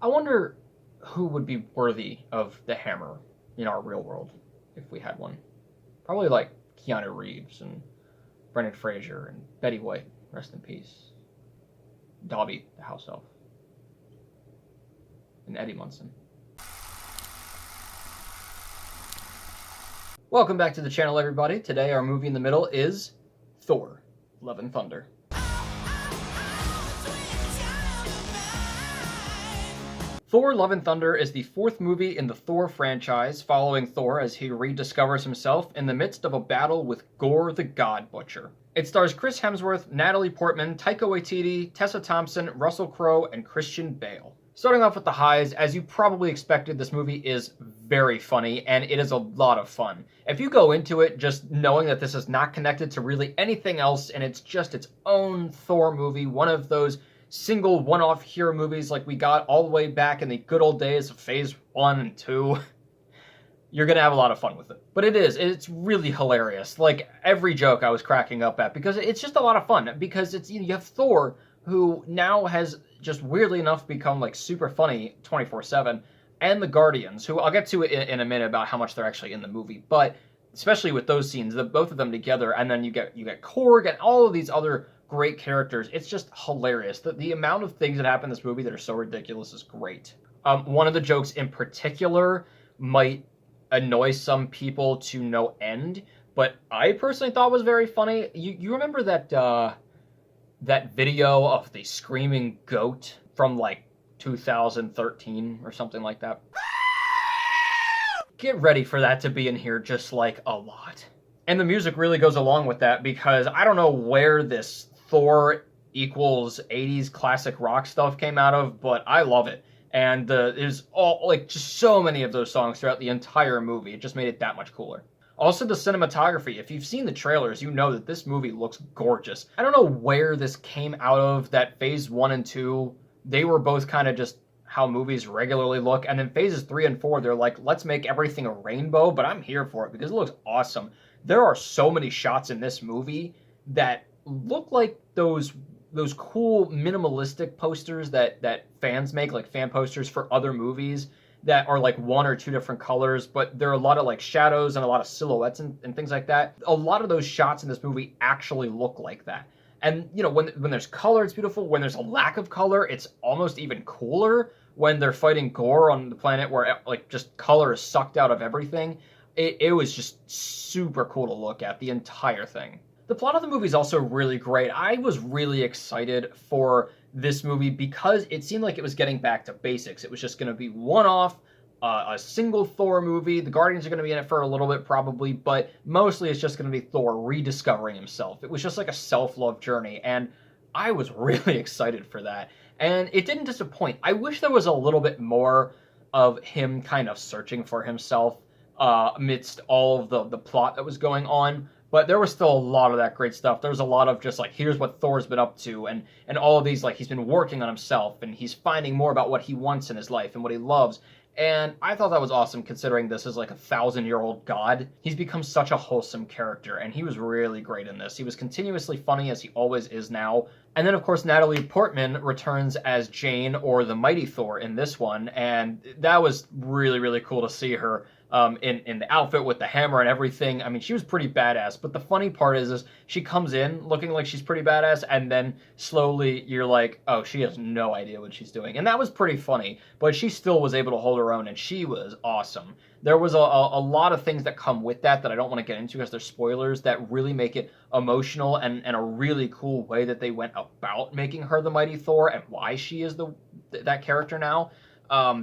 I wonder who would be worthy of the hammer in our real world if we had one. Probably like Keanu Reeves and Brendan Fraser and Betty White, rest in peace. Dobby, the house elf. And Eddie Munson. Welcome back to the channel, everybody. Today our movie in the middle is Thor, Love and Thunder. Thor, Love and Thunder is the fourth movie in the Thor franchise, following Thor as he rediscovers himself in the midst of a battle with Gorr the God Butcher. It stars Chris Hemsworth, Natalie Portman, Taika Waititi, Tessa Thompson, Russel Crowe, and Christian Bale. Starting off with the highs, as you probably expected, this movie is very funny, and it is a lot of fun. If you go into it just knowing that this is not connected to really anything else, and it's just its own Thor movie, one of those single one-off hero movies like we got all the way back in the good old days of Phase 1 and 2, you're gonna have a lot of fun with it. But it's really hilarious. Like, every joke I was cracking up at, because it's just a lot of fun, because it's, you have Thor, who now has just weirdly enough become like super funny 24/7, and the Guardians, who I'll get to in a minute about how much they're actually in the movie, but especially with those scenes, both of them together, and then you get Korg and all of these other great characters. It's just hilarious. The amount of things that happen in this movie that are so ridiculous is great. One of the jokes in particular might annoy some people to no end, but I personally thought was very funny. You remember that that video of the screaming goat from like 2013 or something like that? Get ready for that to be in here just like a lot. And the music really goes along with that, because I don't know where this Thor equals 80s classic rock stuff came out of, but I love it. And there's all, like, just so many of those songs throughout the entire movie. It just made it that much cooler. Also, the cinematography. If you've seen the trailers, you know that this movie looks gorgeous. I don't know where this came out of, that Phase 1 and 2, they were both kind of just how movies regularly look. And then Phases 3 and 4, they're like, let's make everything a rainbow, but I'm here for it because it looks awesome. There are so many shots in this movie that look like those cool minimalistic posters that fans make, like fan posters for other movies that are like one or two different colors, but there are a lot of like shadows and a lot of silhouettes and things like that. A lot of those shots in this movie actually look like that. And, you know, when there's color, it's beautiful. When there's a lack of color, it's almost even cooler. When they're fighting Gorr on the planet where like just color is sucked out of everything, it was just super cool to look at, the entire thing. The plot of the movie is also really great. I was really excited for this movie because it seemed like it was getting back to basics. It was just going to be one-off, a single Thor movie. The Guardians are going to be in it for a little bit probably, but mostly it's just going to be Thor rediscovering himself. It was just like a self-love journey, and I was really excited for that. And it didn't disappoint. I wish there was a little bit more of him kind of searching for himself amidst all of the plot that was going on. But there was still a lot of that great stuff. There was a lot of just like, here's what Thor's been up to, and all of these, like, he's been working on himself, and he's finding more about what he wants in his life and what he loves. And I thought that was awesome, considering this is like a 1,000-year-old god. He's become such a wholesome character, and he was really great in this. He was continuously funny, as he always is now. And then, of course, Natalie Portman returns as Jane, or the Mighty Thor, in this one, and that was really, really cool to see her in the outfit with the hammer and everything. I mean, she was pretty badass, but the funny part is she comes in looking like she's pretty badass, and then slowly you're like, oh, she has no idea what she's doing. And that was pretty funny, but she still was able to hold her own, and she was awesome. There was a lot of things that come with that I don't want to get into because they're spoilers, that really make it emotional, and a really cool way that they went about making her the Mighty Thor and why she is that character now,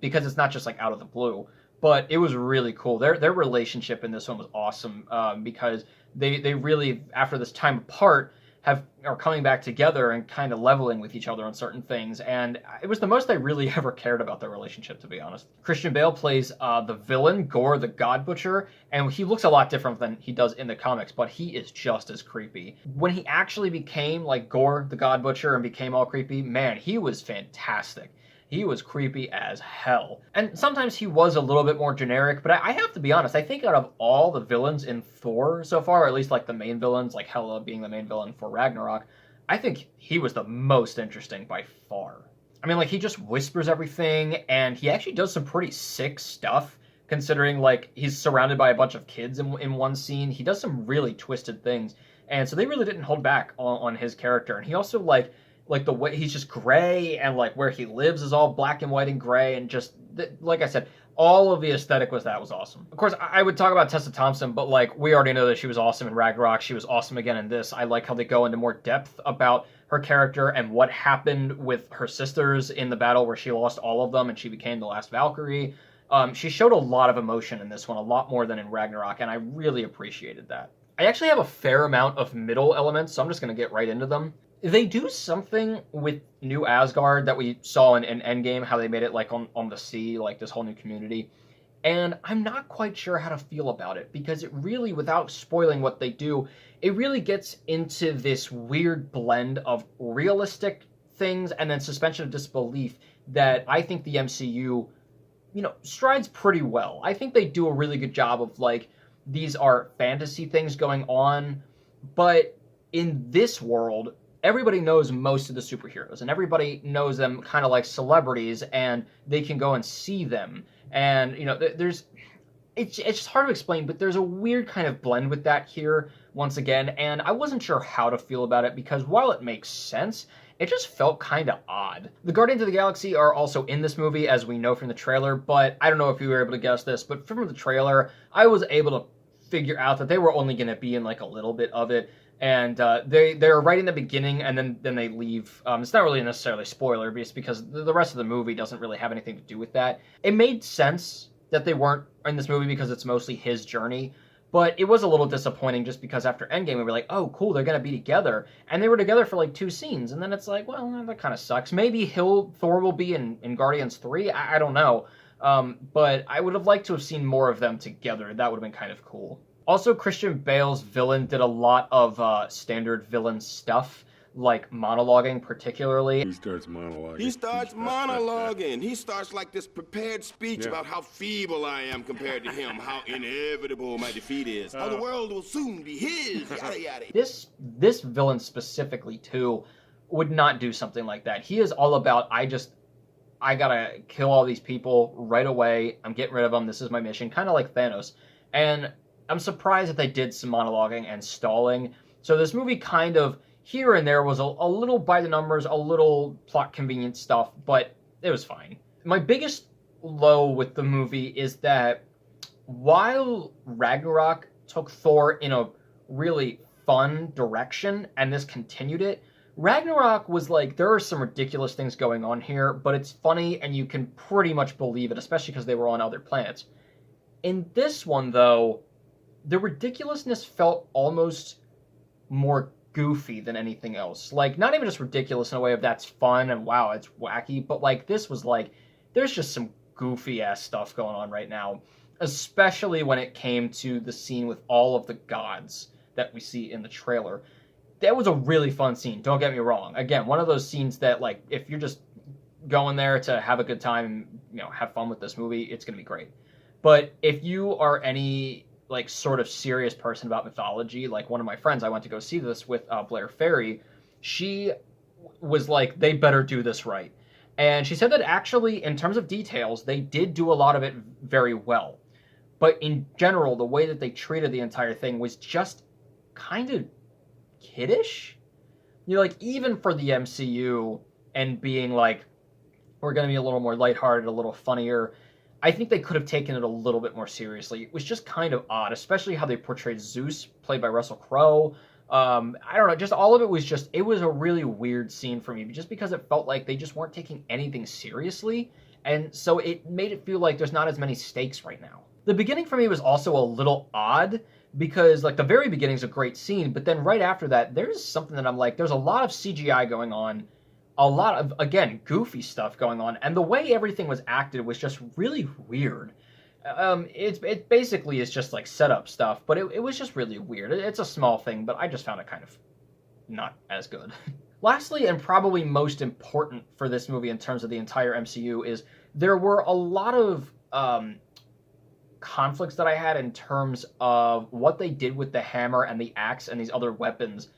because it's not just like out of the blue. But it was really cool. Their relationship in this one was awesome, because they really, after this time apart, are coming back together and kind of leveling with each other on certain things. And it was the most I really ever cared about their relationship, to be honest. Christian Bale plays the villain, Gorr the God Butcher, and he looks a lot different than he does in the comics, but he is just as creepy. When he actually became like Gorr the God Butcher and became all creepy, man, he was fantastic. He was creepy as hell. And sometimes he was a little bit more generic, but I have to be honest, I think out of all the villains in Thor so far, or at least like the main villains, like Hela being the main villain for Ragnarok, I think he was the most interesting by far. I mean, like, he just whispers everything, and he actually does some pretty sick stuff, considering, like, he's surrounded by a bunch of kids in one scene. He does some really twisted things, and so they really didn't hold back on his character. And he also, like the way he's just gray, and, like, where he lives is all black and white and gray, and just, like I said, all of the aesthetic was awesome. Of course, I would talk about Tessa Thompson, but, like, we already know that she was awesome in Ragnarok. She was awesome again in this. I like how they go into more depth about her character and what happened with her sisters in the battle where she lost all of them and she became the last Valkyrie. She showed a lot of emotion in this one, a lot more than in Ragnarok, and I really appreciated that. I actually have a fair amount of middle elements, so I'm just going to get right into them. They do something with New Asgard that we saw in Endgame, how they made it, like, on the sea, like, this whole new community. And I'm not quite sure how to feel about it, because it really, without spoiling what they do, it really gets into this weird blend of realistic things and then suspension of disbelief that I think the MCU, strides pretty well. I think they do a really good job of, like, these are fantasy things going on, but in this world, everybody knows most of the superheroes, and everybody knows them kind of like celebrities, and they can go and see them. And, it's just hard to explain, but there's a weird kind of blend with that here, once again, and I wasn't sure how to feel about it, because while it makes sense, it just felt kind of odd. The Guardians of the Galaxy are also in this movie, as we know from the trailer, but I don't know if you were able to guess this, but from the trailer, I was able to figure out that they were only going to be in, like, a little bit of it. And they're right in the beginning, and then they leave. It's not really necessarily spoiler, because the rest of the movie doesn't really have anything to do with that. It made sense that they weren't in this movie because it's mostly his journey, but it was a little disappointing just because after Endgame we were like, oh, cool, they're going to be together. And they were together for like 2 scenes, and then it's like, well, that kind of sucks. Maybe Thor will be in Guardians 3? I don't know. But I would have liked to have seen more of them together. That would have been kind of cool. Also, Christian Bale's villain did a lot of standard villain stuff, like monologuing particularly. He starts monologuing. He starts like this prepared speech about how feeble I am compared to him, how inevitable my defeat is, how the world will soon be his, yada yada. This villain specifically, too, would not do something like that. He is all about, I gotta kill all these people right away. I'm getting rid of them. This is my mission. Kind of like Thanos. And I'm surprised that they did some monologuing and stalling. So this movie kind of, here and there, was a little by the numbers, a little plot convenient stuff, but it was fine. My biggest low with the movie is that while Ragnarok took Thor in a really fun direction, and this continued it, Ragnarok was like, there are some ridiculous things going on here, but it's funny and you can pretty much believe it, especially because they were on other planets. In this one, though, the ridiculousness felt almost more goofy than anything else. Like, not even just ridiculous in a way of that's fun and wow, it's wacky, but like, this was like, there's just some goofy ass stuff going on right now, especially when it came to the scene with all of the gods that we see in the trailer. That was a really fun scene, don't get me wrong. Again, one of those scenes that, like, if you're just going there to have a good time and, have fun with this movie, it's going to be great. But if you are any, like, sort of serious person about mythology, like one of my friends I went to go see this with, Blair Ferry, she was like, they better do this right. And she said that actually, in terms of details, they did do a lot of it very well. But in general, the way that they treated the entire thing was just kind of kiddish. Like, even for the MCU and being like, we're going to be a little more lighthearted, a little funnier, I think they could have taken it a little bit more seriously. It was just kind of odd, especially how they portrayed Zeus, played by Russel Crowe. I don't know, just all of it was a really weird scene for me, just because it felt like they just weren't taking anything seriously, and so it made it feel like there's not as many stakes right now. The beginning for me was also a little odd, because, like, the very beginning's a great scene, but then right after that, there's something that I'm like, there's a lot of CGI going on, a lot of, again, goofy stuff going on, and the way everything was acted was just really weird. It basically is just, like, setup stuff, but it was just really weird. It's a small thing, but I just found it kind of not as good. Lastly, and probably most important for this movie in terms of the entire MCU, is there were a lot of conflicts that I had in terms of what they did with the hammer and the axe and these other weapons,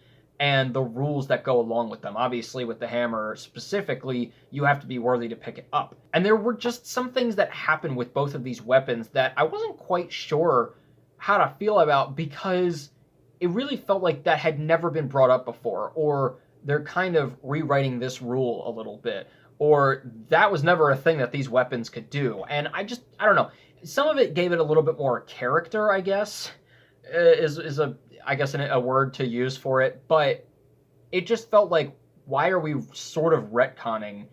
and the rules that go along with them. Obviously, with the hammer specifically, you have to be worthy to pick it up. And there were just some things that happened with both of these weapons that I wasn't quite sure how to feel about, because it really felt like that had never been brought up before, or they're kind of rewriting this rule a little bit, or that was never a thing that these weapons could do. And I don't know. Some of it gave it a little bit more character, I guess, is a word to use for it, but it just felt like, why are we sort of retconning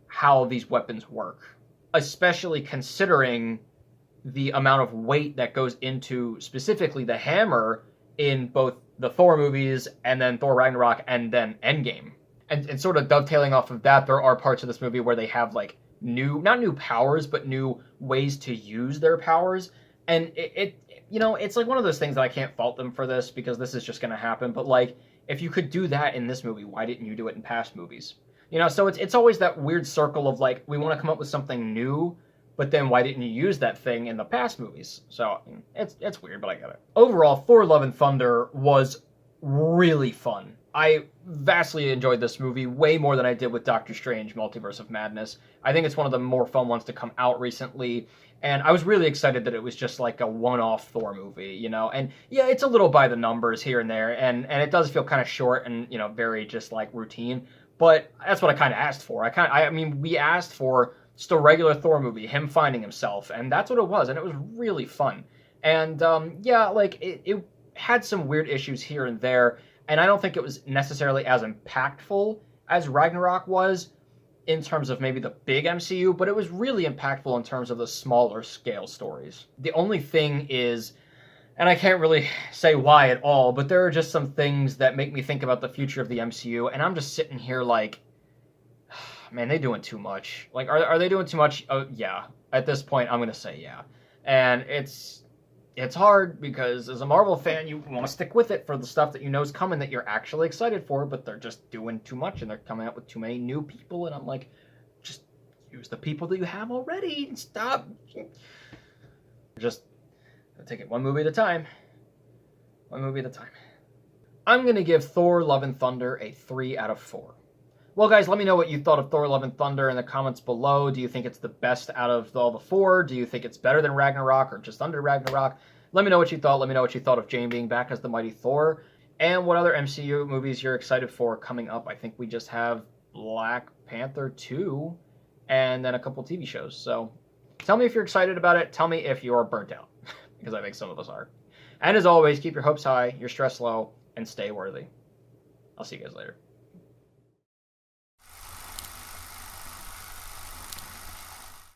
how these weapons work? Especially considering the amount of weight that goes into specifically the hammer in both the Thor movies and then Thor Ragnarok and then Endgame. And sort of dovetailing off of that, there are parts of this movie where they have like not new powers, but new ways to use their powers. And it's like one of those things that I can't fault them for this, because this is just going to happen. But like, if you could do that in this movie, why didn't you do it in past movies? So it's always that weird circle of like, we want to come up with something new, but then why didn't you use that thing in the past movies? So it's weird, but I get it. Overall, Thor: Love and Thunder was really fun. I vastly enjoyed this movie, way more than I did with Doctor Strange: Multiverse of Madness. I think it's one of the more fun ones to come out recently, and I was really excited that it was just like a one-off Thor movie, And yeah, it's a little by the numbers here and there, and it does feel kind of short and, very just like routine, but that's what I kind of asked for. I mean, we asked for just a regular Thor movie, him finding himself, and that's what it was, and it was really fun. And it had some weird issues here and there, and I don't think it was necessarily as impactful as Ragnarok was in terms of maybe the big MCU, but it was really impactful in terms of the smaller scale stories. The only thing is, and I can't really say why at all, but there are just some things that make me think about the future of the MCU, and I'm just sitting here like, man, they doing too much. Like, are they doing too much? Yeah. At this point, I'm going to say yeah. And it's hard, because as a Marvel fan, you want to stick with it for the stuff that you know is coming, that you're actually excited for, but they're just doing too much, and they're coming out with too many new people, and I'm like, just use the people that you have already and stop. Just take it one movie at a time. One movie at a time. I'm going to give Thor: Love and Thunder a 3 out of 4. Well, guys, let me know what you thought of Thor: Love and Thunder in the comments below. Do you think it's the best out of all the 4? Do you think it's better than Ragnarok or just under Ragnarok? Let me know what you thought. Let me know what you thought of Jane being back as the mighty Thor, and what other MCU movies you're excited for coming up. I think we just have Black Panther 2 and then a couple TV shows. So tell me if you're excited about it. Tell me if you're burnt out, because I think some of us are. And as always, keep your hopes high, your stress low, and stay worthy. I'll see you guys later.